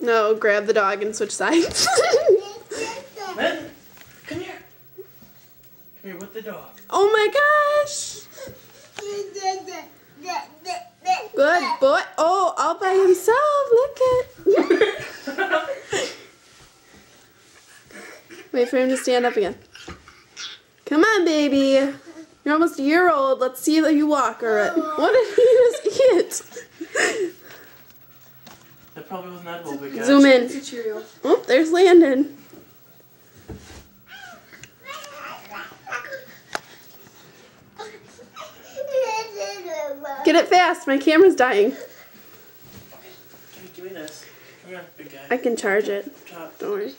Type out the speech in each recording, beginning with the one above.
No, grab the dog and switch sides. Landon, come here. Come here with the dog. Oh my gosh. Good boy. Oh, all by himself. Look at. Wait for him to stand up again. Come on, baby. You're almost a year old. Let's see that you walk. Or what did he just eat? That probably wasn't edible, big guy. Zoom in. It's a Cheerio. Oh, there's Landon. Get it fast. My camera's dying. Give me this. Come here, big guy. I can charge it. Chop. Don't worry.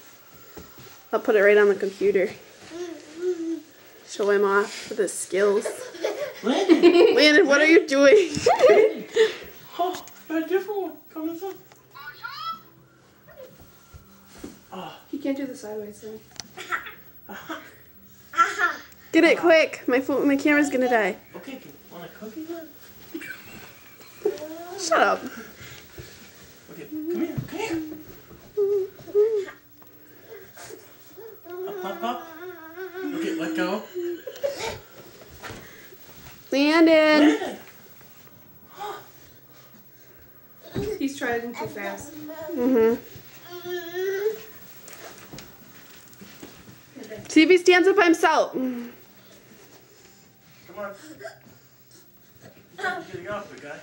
I'll put it right on the computer. Show him off with his skills. Landon! Landon, what are you doing? Oh, got a different one. Come this way. Oh. He can't do the sideways thing. Get it quick. My camera's gonna die. Okay, want a cookie then? Shut up. Okay, come here, come here. Up, up, up. Okay, let go. Landon. Landon! He's trying too fast. See if he stands up by himself. Come on. Getting off, big guy.